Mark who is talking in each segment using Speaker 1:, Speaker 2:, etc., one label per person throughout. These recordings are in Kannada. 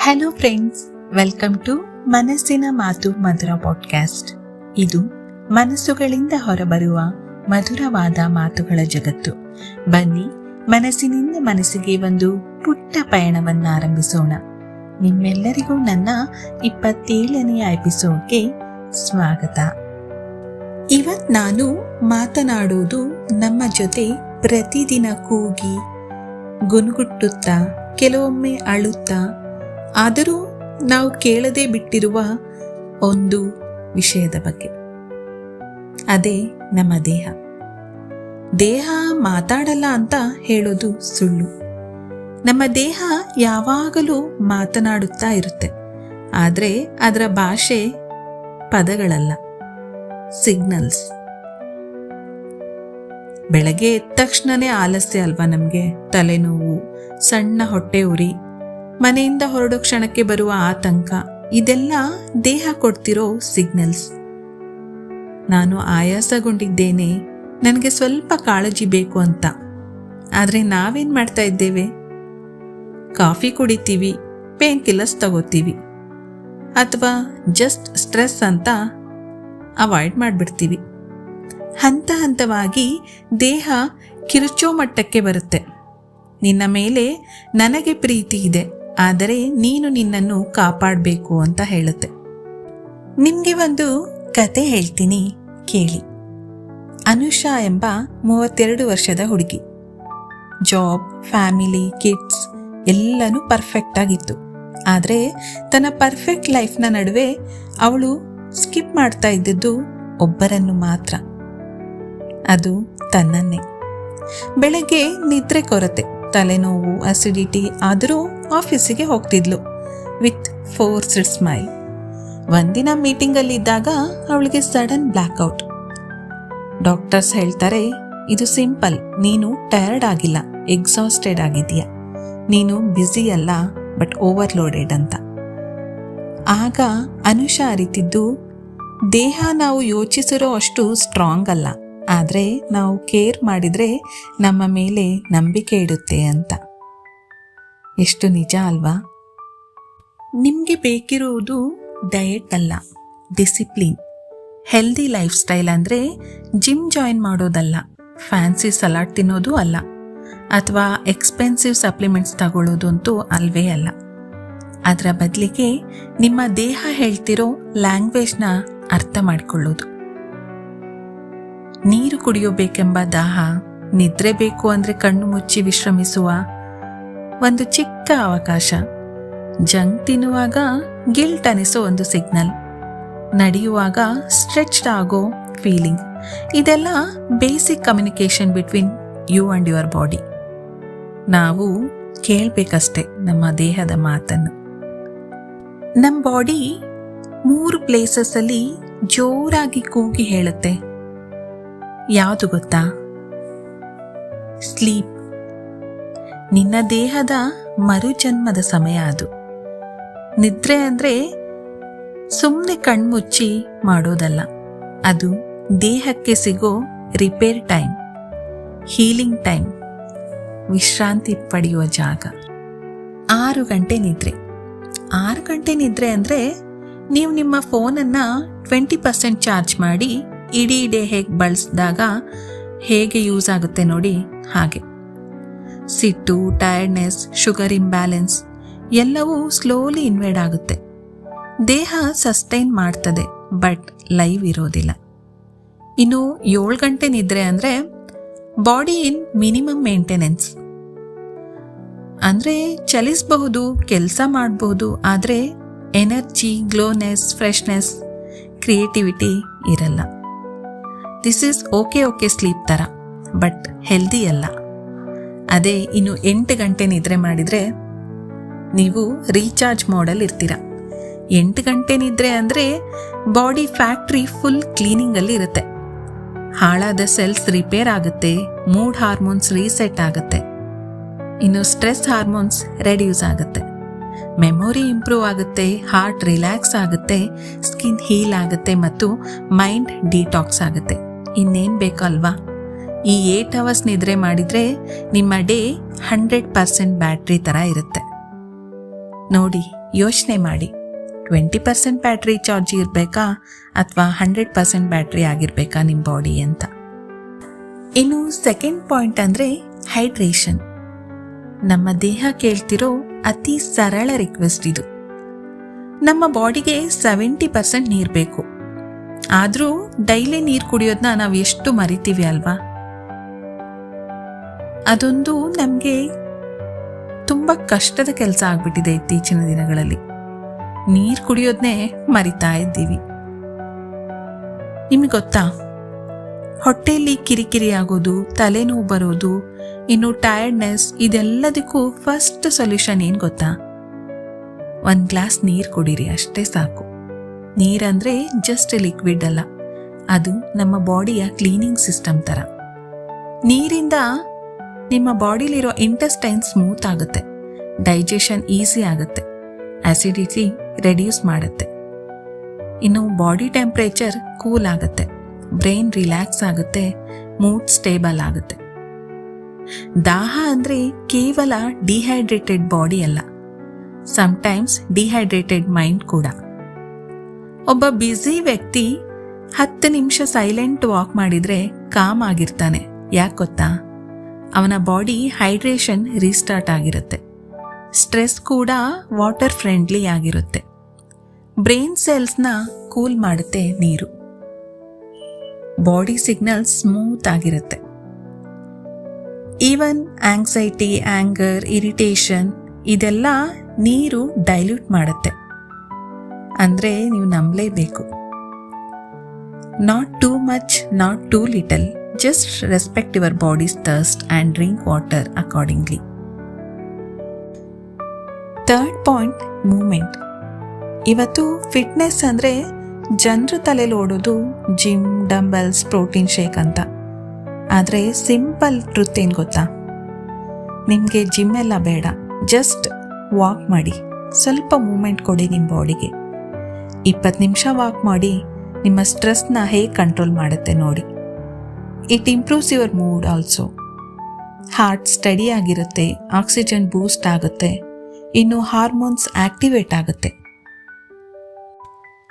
Speaker 1: ಹಲೋ ಫ್ರೆಂಡ್ಸ್, ವೆಲ್ಕಮ್ ಟು ಮನಸ್ಸಿನ ಮಾತು ಮಧುರ ಪಾಡ್ಕಾಸ್ಟ್. ಇದು ಮನಸ್ಸುಗಳಿಂದ ಹೊರಬರುವ ಮಧುರವಾದ ಮಾತುಗಳ ಜಗತ್ತು. ಬನ್ನಿ, ಮನಸ್ಸಿನಿಂದ ಮನಸ್ಸಿಗೆ ಒಂದು ಪುಟ್ಟ ಪಯಣವನ್ನು ಆರಂಭಿಸೋಣ. ನಿಮ್ಮೆಲ್ಲರಿಗೂ ನನ್ನ 27ನೇ ಎಪಿಸೋಡ್ಗೆ ಸ್ವಾಗತ. ಇವತ್ತು ನಾನು ಮಾತನಾಡೋದು ನಮ್ಮ ಜೊತೆ ಪ್ರತಿದಿನ ಕೂಗಿ, ಗುನುಗುಟ್ಟುತ್ತಾ, ಕೆಲವೊಮ್ಮೆ ಅಳುತ್ತಾ, ಆದರೂ ನಾವು ಕೇಳದೆ ಬಿಟ್ಟಿರುವ ಒಂದು ವಿಷಯದ ಬಗ್ಗೆ. ಅದೇ ನಮ್ಮ ದೇಹ. ದೇಹ ಮಾತಾಡಲ್ಲ ಅಂತ ಹೇಳೋದು ಸುಳ್ಳು. ನಮ್ಮ ದೇಹ ಯಾವಾಗಲೂ ಮಾತನಾಡುತ್ತಾ ಇರುತ್ತೆ. ಆದರೆ ಅದರ ಭಾಷೆ ಪದಗಳಲ್ಲ, ಸಿಗ್ನಲ್ಸ್. ಬೆಳಗ್ಗೆ ಎದ್ದ ತಕ್ಷಣನೇ ಆಲಸ್ಯ ಅಲ್ವಾ ನಮಗೆ? ತಲೆನೋವು, ಸಣ್ಣ ಹೊಟ್ಟೆ ಉರಿ, ಮನೆಯಿಂದ ಹೊರಡೋ ಕ್ಷಣಕ್ಕೆ ಬರುವ ಆತಂಕ, ಇದೆಲ್ಲ ದೇಹ ಕೊಡ್ತಿರೋ ಸಿಗ್ನಲ್ಸ್. ನಾನು ಆಯಾಸಗೊಂಡಿದ್ದೇನೆ, ನನಗೆ ಸ್ವಲ್ಪ ಕಾಳಜಿ ಬೇಕು ಅಂತ. ಆದರೆ ನಾವೇನು ಮಾಡ್ತಾ ಇದ್ದೇವೆ? ಕಾಫಿ ಕುಡಿತೀವಿ, ಪೇನ್ ಕಿಲ್ಲರ್ಸ್ ತಗೋತೀವಿ, ಅಥವಾ ಜಸ್ಟ್ ಸ್ಟ್ರೆಸ್ ಅಂತ ಅವಾಯ್ಡ್ ಮಾಡಿಬಿಡ್ತೀವಿ. ಹಂತ ಹಂತವಾಗಿ ದೇಹ ಕಿರುಚೋ ಮಟ್ಟಕ್ಕೆ ಬರುತ್ತೆ. ನಿನ್ನ ಮೇಲೆ ನನಗೆ ಪ್ರೀತಿ ಇದೆ, ಆದರೆ ನೀನು ನಿನ್ನನ್ನು ಕಾಪಾಡಬೇಕು ಅಂತ ಹೇಳುತ್ತೆ. ನಿಮಗೆ ಒಂದು ಕತೆ ಹೇಳ್ತೀನಿ, ಕೇಳಿ. ಅನುಷಾ ಎಂಬ 32 ವರ್ಷದ ಹುಡುಗಿ. ಜಾಬ್, ಫ್ಯಾಮಿಲಿ, ಕಿಡ್ಸ್ ಎಲ್ಲನೂ ಪರ್ಫೆಕ್ಟ್ ಆಗಿತ್ತು. ಆದರೆ ತನ್ನ ಪರ್ಫೆಕ್ಟ್ ಲೈಫ್ನ ನಡುವೆ ಅವಳು ಸ್ಕಿಪ್ ಮಾಡ್ತಾ ಇದ್ದಿದ್ದು ಒಬ್ಬರನ್ನು ಮಾತ್ರ, ಅದು ತನ್ನನ್ನೇ. ಬೆಳಗ್ಗೆ ನಿದ್ರೆ ಕೊರತೆ, ತಲೆನೋವು, ಅಸಿಡಿಟಿ, ಆದರೂ ಆಫೀಸಿಗೆ ಹೋಗ್ತಿದ್ಲು ವಿತ್ ಫೋರ್ಸ್ಡ್ ಸ್ಮೈಲ್. ಒಂದಿನ ಮೀಟಿಂಗಲ್ಲಿದ್ದಾಗ ಅವಳಿಗೆ ಸಡನ್ ಬ್ಲ್ಯಾಕ್ಔಟ್. ಡಾಕ್ಟರ್ಸ್ ಹೇಳ್ತಾರೆ, ಇದು ಸಿಂಪಲ್, ನೀನು ಟಯರ್ಡ್ ಆಗಿಲ್ಲ, ಎಕ್ಸಾಸ್ಟೆಡ್ ಆಗಿದೆಯಾ, ನೀನು ಬ್ಯುಸಿ ಅಲ್ಲ ಬಟ್ ಓವರ್ಲೋಡೆಡ್ ಅಂತ. ಆಗ ಅನುಷಾ ಅರಿತಿದ್ದು, ದೇಹ ನಾವು ಯೋಚಿಸಿರೋ ಅಷ್ಟು ಸ್ಟ್ರಾಂಗ್ ಅಲ್ಲ, ಆದರೆ ನಾವು ಕೇರ್ ಮಾಡಿದರೆ ನಮ್ಮ ಮೇಲೆ ನಂಬಿಕೆ ಇಡುತ್ತೆ ಅಂತ. ಎಷ್ಟು ನಿಜ ಅಲ್ವಾ? ನಿಮಗೆ ಬೇಕಿರುವುದು ಡಯಟ್ ಅಲ್ಲ, ಡಿಸಿಪ್ಲಿನ್. ಹೆಲ್ದಿ ಲೈಫ್ ಸ್ಟೈಲ್ ಅಂದರೆ ಜಿಮ್ ಜಾಯಿನ್ ಮಾಡೋದಲ್ಲ, ಫ್ಯಾನ್ಸಿ ಸಲಾಡ್ ತಿನ್ನೋದು ಅಲ್ಲ, ಅಥವಾ ಎಕ್ಸ್ಪೆನ್ಸಿವ್ ಸಪ್ಲಿಮೆಂಟ್ಸ್ ತಗೊಳ್ಳೋದು ಅಂತೂ ಅಲ್ವೇ ಅಲ್ಲ. ಅದರ ಬದಲಿಗೆ ನಿಮ್ಮ ದೇಹ ಹೇಳ್ತಿರೋ ಲ್ಯಾಂಗ್ವೇಜ್ನ ಅರ್ಥ ಮಾಡಿಕೊಳ್ಳೋದು. ನೀರು ಕುಡಿಯಬೇಕೆಂಬ ದಾಹ, ನಿದ್ರೆ ಬೇಕು ಅಂದರೆ ಕಣ್ಣು ಮುಚ್ಚಿ ವಿಶ್ರಮಿಸುವ ಒಂದು ಚಿಕ್ಕ ಅವಕಾಶ, ಜಂಕ್ ತಿನ್ನುವಾಗ ಗಿಲ್ಟ್ ಅನಿಸೋ ಒಂದು ಸಿಗ್ನಲ್, ನಡೆಯುವಾಗ ಸ್ಟ್ರೆಚ್ಡ್ ಆಗೋ ಫೀಲಿಂಗ್, ಇದೆಲ್ಲ basic communication between you and your body. ನಾವು ಕೇಳಬೇಕಷ್ಟೆ ನಮ್ಮ ದೇಹದ ಮಾತನ್ನು. ನಮ್ಮ ಬಾಡಿ 3 ಪ್ಲೇಸಸ್ಸಲ್ಲಿ ಜೋರಾಗಿ ಕೂಗಿ ಹೇಳುತ್ತೆ. ಯಾವುದು ಗೊತ್ತಾ? ಸ್ಲೀಪ್. ನಿನ್ನ ದೇಹದ ಮರುಜನ್ಮದ ಸಮಯ ಅದು. ನಿದ್ರೆ ಅಂದರೆ ಸುಮ್ಮನೆ ಕಣ್ಮುಚ್ಚಿ ಮಾಡೋದಲ್ಲ, ಅದು ದೇಹಕ್ಕೆ ಸಿಗೋ ರಿಪೇರ್ ಟೈಮ್, ಹೀಲಿಂಗ್ ಟೈಮ್, ವಿಶ್ರಾಂತಿ ಪಡೆಯುವ ಜಾಗ. 6 ಗಂಟೆ ನಿದ್ರೆ. 6 ಗಂಟೆ ನಿದ್ರೆ ಅಂದರೆ ನೀವು ನಿಮ್ಮ ಫೋನನ್ನು 20% ಚಾರ್ಜ್ ಮಾಡಿ ಇಡೀ ಡೇ ಹೇಗೆ ಬಳಸಿದಾಗ ಹೇಗೆ ಯೂಸ್ ಆಗುತ್ತೆ ನೋಡಿ, ಹಾಗೆ. ಸಿಟ್ಟು, ಟಯರ್ಡ್ನೆಸ್, ಶುಗರ್ ಇಂಬ್ಯಾಲೆನ್ಸ್ ಎಲ್ಲವೂ ಸ್ಲೋಲಿ ಇನ್ವೇಡ್ ಆಗುತ್ತೆ. ದೇಹ ಸಸ್ಟೈನ್ ಮಾಡ್ತದೆ, ಬಟ್ ಲೈವ್ ಇರೋದಿಲ್ಲ. ಇನ್ನು 7 ಗಂಟೆ ನಿದ್ರೆ ಅಂದರೆ ಬಾಡಿ ಇನ್ ಮಿನಿಮಮ್ ಮೇಂಟೆನೆನ್ಸ್. ಅಂದರೆ ಚಲಿಸಬಹುದು, ಕೆಲಸ ಮಾಡಬಹುದು, ಆದರೆ ಎನರ್ಜಿ, ಗ್ಲೋನೆಸ್, ಫ್ರೆಶ್ನೆಸ್, ಕ್ರಿಯೇಟಿವಿಟಿ ಇರಲ್ಲ. ದಿಸ್ ಈಸ್ ಓಕೆ ಸ್ಲೀಪ್ ಥರ, ಬಟ್ ಹೆಲ್ದಿ ಅಲ್ಲ. ಅದೇ ಇನ್ನು 8 ಗಂಟೆ ನಿದ್ರೆ ಮಾಡಿದರೆ ನೀವು ರೀಚಾರ್ಜ್ ಮೋಡಲ್ಲಿ ಇರ್ತೀರ. 8 ಗಂಟೆ ನಿದ್ರೆ ಅಂದರೆ ಬಾಡಿ ಫ್ಯಾಕ್ಟ್ರಿ ಫುಲ್ ಕ್ಲೀನಿಂಗಲ್ಲಿ ಇರುತ್ತೆ. ಹಾಳಾದ ಸೆಲ್ಸ್ ರಿಪೇರ್ ಆಗುತ್ತೆ, ಮೂಡ್ ಹಾರ್ಮೋನ್ಸ್ ರೀಸೆಟ್ ಆಗುತ್ತೆ, ಇನ್ನು ಸ್ಟ್ರೆಸ್ ಹಾರ್ಮೋನ್ಸ್ ರೆಡ್ಯೂಸ್ ಆಗುತ್ತೆ, ಮೆಮೊರಿ ಇಂಪ್ರೂವ್ ಆಗುತ್ತೆ, ಹಾರ್ಟ್ ರಿಲ್ಯಾಕ್ಸ್ ಆಗುತ್ತೆ, ಸ್ಕಿನ್ ಹೀಲ್ ಆಗುತ್ತೆ ಮತ್ತು ಮೈಂಡ್ ಡಿಟಾಕ್ಸ್ ಆಗುತ್ತೆ. ಇನ್ನೇನು ಬೇಕಲ್ವಾ? ಈ 8 ಅವರ್ಸ್ ನಿದ್ರೆ ಮಾಡಿದರೆ ನಿಮ್ಮ ಡೇ 100% ಬ್ಯಾಟ್ರಿ ಥರ ಇರುತ್ತೆ. ನೋಡಿ, ಯೋಚನೆ ಮಾಡಿ, 20% ಬ್ಯಾಟ್ರಿ ಚಾರ್ಜ್ ಇರಬೇಕಾ ಅಥವಾ 100% ಬ್ಯಾಟ್ರಿ ಆಗಿರಬೇಕಾ ನಿಮ್ಮ ಬಾಡಿ ಅಂತ. ಇನ್ನು ಸೆಕೆಂಡ್ ಪಾಯಿಂಟ್ ಅಂದರೆ ಹೈಡ್ರೇಷನ್. ನಮ್ಮ ದೇಹ ಕೇಳ್ತಿರೋ ಅತಿ ಸರಳ ರಿಕ್ವೆಸ್ಟ್ ಇದು. ನಮ್ಮ ಬಾಡಿಗೆ 70% ನೀರು ಬೇಕು. ಆದರೂ ಡೈಲಿ ನೀರು ಕುಡಿಯೋದನ್ನ ನಾವು ಎಷ್ಟು ಮರಿತೀವಿ ಅಲ್ವಾ? ಅದೊಂದು ನಮಗೆ ತುಂಬ ಕಷ್ಟದ ಕೆಲಸ ಆಗ್ಬಿಟ್ಟಿದೆ ಇತ್ತೀಚಿನ ದಿನಗಳಲ್ಲಿ. ನೀರು ಕುಡಿಯೋದನ್ನೇ ಮರಿತಾ ಇದ್ದೀವಿ. ನಿಮಗೆ ಗೊತ್ತಾ, ಹೊಟ್ಟೆಯಲ್ಲಿ ಕಿರಿಕಿರಿ ಆಗೋದು, ತಲೆನೋವು ಬರೋದು, ಇನ್ನು ಟಯರ್ಡ್ನೆಸ್, ಇದೆಲ್ಲದಕ್ಕೂ ಫಸ್ಟ್ ಸೊಲ್ಯೂಷನ್ ಏನು ಗೊತ್ತಾ? 1 ಗ್ಲಾಸ್ ನೀರು ಕುಡೀರಿ, ಅಷ್ಟೇ ಸಾಕು. ನೀರಂದರೆ ಜಸ್ಟ್ ಲಿಕ್ವಿಡ್ ಅಲ್ಲ, ಅದು ನಮ್ಮ ಬಾಡಿಯ ಕ್ಲೀನಿಂಗ್ ಸಿಸ್ಟಮ್ ಥರ. ನೀರಿಂದ ನಿಮ್ಮ ಬಾಡಿಲಿರೋ ಇಂಟೆಸ್ಟೈನ್ ಸ್ಮೂತ್ ಆಗುತ್ತೆ, ಡೈಜೆಷನ್ ಈಸಿ ಆಗುತ್ತೆ, ಆಸಿಡಿಟಿ ರೆಡ್ಯೂಸ್ ಮಾಡುತ್ತೆ, ಇನ್ನು ಬಾಡಿ ಟೆಂಪ್ರೇಚರ್ ಕೂಲ್ ಆಗುತ್ತೆ, ಬ್ರೈನ್ ರಿಲ್ಯಾಕ್ಸ್ ಆಗುತ್ತೆ, ಮೂಡ್ ಸ್ಟೇಬಲ್ ಆಗುತ್ತೆ. ದಾಹ ಅಂದರೆ ಕೇವಲ ಡಿಹೈಡ್ರೇಟೆಡ್ ಬಾಡಿ ಅಲ್ಲ, ಸಮ್ಟೈಮ್ಸ್ ಡಿಹೈಡ್ರೇಟೆಡ್ ಮೈಂಡ್ ಕೂಡ. ಒಬ್ಬ ಬ್ಯುಸಿ ವ್ಯಕ್ತಿ 10 ನಿಮಿಷ ಸೈಲೆಂಟ್ ವಾಕ್ ಮಾಡಿದರೆ ಕಾಮ್ ಆಗಿರ್ತಾನೆ. ಯಾಕೆ ಗೊತ್ತಾ? ಅವನ ಬಾಡಿ ಹೈಡ್ರೇಷನ್ ರೀಸ್ಟಾರ್ಟ್ ಆಗಿರುತ್ತೆ. ಸ್ಟ್ರೆಸ್ ಕೂಡ ವಾಟರ್ ಫ್ರೆಂಡ್ಲಿ ಆಗಿರುತ್ತೆ. ಬ್ರೈನ್ ಸೆಲ್ಸ್ನ ಕೂಲ್ ಮಾಡುತ್ತೆ ನೀರು. ಬಾಡಿ ಸಿಗ್ನಲ್ ಸ್ಮೂತ್ ಆಗಿರುತ್ತೆ. ಈವನ್ ಆಂಗ್ಸೈಟಿ, ಆಂಗರ್, ಇರಿಟೇಷನ್ ಇದೆಲ್ಲ ನೀರು ಡೈಲ್ಯೂಟ್ ಮಾಡುತ್ತೆ. ಅಂದರೆ ನೀವು ನಂಬಲೇಬೇಕು. Not too much, not too little, just respect your body's thirst and drink water accordingly. Third point, movement. ಇವತ್ತು ಫಿಟ್ನೆಸ್ ಅಂದರೆ ಜನರು ತಲೆಯಲ್ಲಿ ಓಡೋದು ಜಿಮ್, ಡಂಬಲ್ಸ್, ಪ್ರೋಟೀನ್ ಶೇಕ್ ಅಂತ. ಆದರೆ ಸಿಂಪಲ್ ಟ್ರುತ್ ಏನು ಗೊತ್ತಾ? ನಿಮಗೆ ಜಿಮ್ ಎಲ್ಲ ಬೇಡ, ಜಸ್ಟ್ ವಾಕ್ ಮಾಡಿ, ಸ್ವಲ್ಪ ಮೂಮೆಂಟ್ ಕೊಡಿ ನಿಮ್ಮ ಬಾಡಿಗೆ. 20 ನಿಮಿಷ ವಾಕ್ ಮಾಡಿ ನಿಮ್ಮ ಸ್ಟ್ರೆಸ್ನ ಹೇಗೆ ಕಂಟ್ರೋಲ್ ಮಾಡುತ್ತೆ ನೋಡಿ. It improves your mood also. Heart study ಆಗಿರುತ್ತೆ, ಆಕ್ಸಿಜನ್ ಬೂಸ್ಟ್ ಆಗುತ್ತೆ, ಇನ್ನು ಹಾರ್ಮೋನ್ಸ್ ಆಕ್ಟಿವೇಟ್ ಆಗುತ್ತೆ.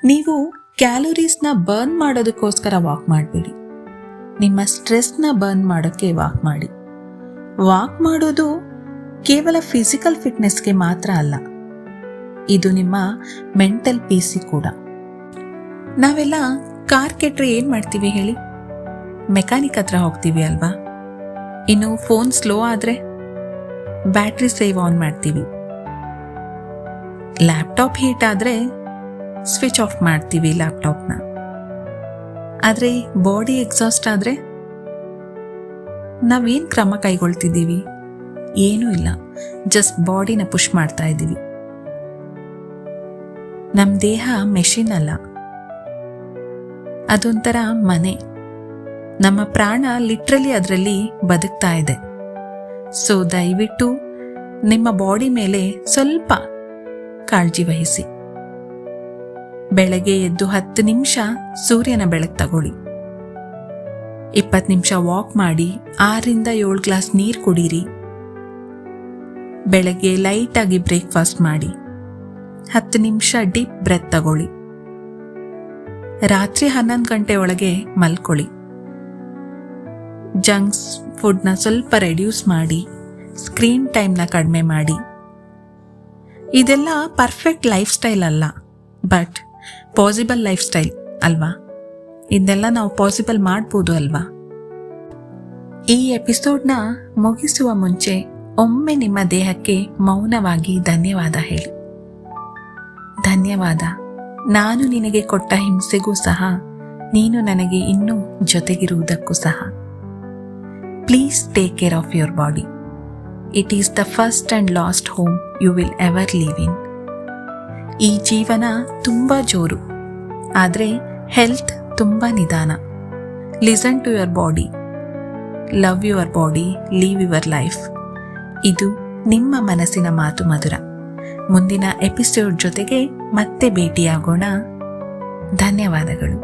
Speaker 1: ನೀವು ಕ್ಯಾಲೋರೀಸ್ನ ಬರ್ನ್ ಮಾಡೋದಕ್ಕೋಸ್ಕರ ವಾಕ್ ಮಾಡಬೇಡಿ, ನಿಮ್ಮ ಸ್ಟ್ರೆಸ್ನ ಬರ್ನ್ ಮಾಡೋಕ್ಕೆ ವಾಕ್ ಮಾಡಿ. ವಾಕ್ ಮಾಡೋದು ಕೇವಲ ಫಿಸಿಕಲ್ ಫಿಟ್ನೆಸ್ಗೆ ಮಾತ್ರ ಅಲ್ಲ, ಇದು ನಿಮ್ಮ ಮೆಂಟಲ್ ಪೀಸಿಗೆ ಕೂಡ. ನಾವೆಲ್ಲ ಕಾರ್ ಕೆಟ್ಟರೆ ಏನು ಮಾಡ್ತೀವಿ ಹೇಳಿ? ಮೆಕ್ಯಾನಿಕ್ ಹತ್ರ ಹೋಗ್ತೀವಿ ಅಲ್ವಾ? ಇನ್ನು ಫೋನ್ ಸ್ಲೋ ಆದರೆ ಬ್ಯಾಟ್ರಿ ಸೇವ್ ಆನ್ ಮಾಡ್ತೀವಿ. ಲ್ಯಾಪ್ಟಾಪ್ ಹೀಟ್ ಆದರೆ ಸ್ವಿಚ್ ಆಫ್ ಮಾಡ್ತೀವಿ ಲ್ಯಾಪ್ಟಾಪ್ನ. ಆದರೆ ಬಾಡಿ ಎಕ್ಸಾಸ್ಟ್ ಆದರೆ ನಾವೇನು ಕ್ರಮ ಕೈಗೊಳ್ತಿದ್ದೀವಿ? ಏನೂ ಇಲ್ಲ, ಜಸ್ಟ್ ಬಾಡಿನ ಪುಷ್ ಮಾಡ್ತಾ ಇದ್ದೀವಿ. ನಮ್ಮ ದೇಹ ಮೆಷಿನ್ ಅಲ್ಲ, ಅದೊಂಥರ ಮನೆ. ನಮ್ಮ ಪ್ರಾಣ ಲಿಟ್ರಲಿ ಅದರಲ್ಲಿ ಬದುಕ್ತಾ ಇದೆ. ಸೊ ದಯವಿಟ್ಟು ನಿಮ್ಮ ಬಾಡಿ ಮೇಲೆ ಸ್ವಲ್ಪ ಕಾಳಜಿ ವಹಿಸಿ. ಬೆಳಗ್ಗೆ ಎದ್ದು 10 ನಿಮಿಷ ಸೂರ್ಯನ ಬೆಳಕು ತಗೊಳ್ಳಿ. 20 ನಿಮಿಷ ವಾಕ್ ಮಾಡಿ, 6-7 ಗ್ಲಾಸ್ ನೀರು ಕುಡೀರಿ. ಬೆಳಗ್ಗೆ ಲೈಟಾಗಿ ಬ್ರೇಕ್ಫಾಸ್ಟ್ ಮಾಡಿ, 10 ನಿಮಿಷ ಡೀಪ್ ಬ್ರೆತ್ ತಗೊಳ್ಳಿ. ರಾತ್ರಿ 11 ಗಂಟೆ ಒಳಗೆ ಮಲ್ಕೊಳ್ಳಿ. ಜಂಕ್ಸ್ ಫುಡ್ನ ಸ್ವಲ್ಪ ರೆಡ್ಯೂಸ್ ಮಾಡಿ, ಸ್ಕ್ರೀನ್ ಟೈಮ್ನ ಕಡಿಮೆ ಮಾಡಿ. ಇದೆಲ್ಲ ಪರ್ಫೆಕ್ಟ್ ಲೈಫ್ ಸ್ಟೈಲ್ ಅಲ್ಲ, ಬಟ್ ಪಾಸಿಬಲ್ ಲೈಫ್ ಸ್ಟೈಲ್ ಅಲ್ವಾ? ಇದೆಲ್ಲ ನಾವು ಪಾಸಿಬಲ್ ಮಾಡ್ಬೋದು ಅಲ್ವಾ? ಈ ಎಪಿಸೋಡ್ನ ಮುಗಿಸುವ ಮುಂಚೆ ಒಮ್ಮೆ ನಿಮ್ಮ ದೇಹಕ್ಕೆ ಮೌನವಾಗಿ ಧನ್ಯವಾದ ಹೇಳಿ. ಧನ್ಯವಾದ, ನಾನು ನಿನಗೆ ಕೊಟ್ಟ ಹಿಂಸೆಗೂ ಸಹ ನೀನು ನನಗೆ ಇನ್ನೂ ಜೊತೆಗಿರುವುದಕ್ಕೂ ಸಹ. Please take care of your body. It is the first and last home you will ever live in. ಈ ಜೀವನ ತುಂಬ ಜೋರು, ಆದರೆ ಹೆಲ್ತ್ ತುಂಬ ನಿಧಾನ. Listen to your body, love your body, live your life. ಇದು ನಿಮ್ಮ ಮನಸ್ಸಿನ ಮಾತು ಮಧುರ. ಮುಂದಿನ ಎಪಿಸೋಡ್ ಜೊತೆಗೆ ಮತ್ತೆ ಭೇಟಿಯಾಗೋಣ. ಧನ್ಯವಾದಗಳು.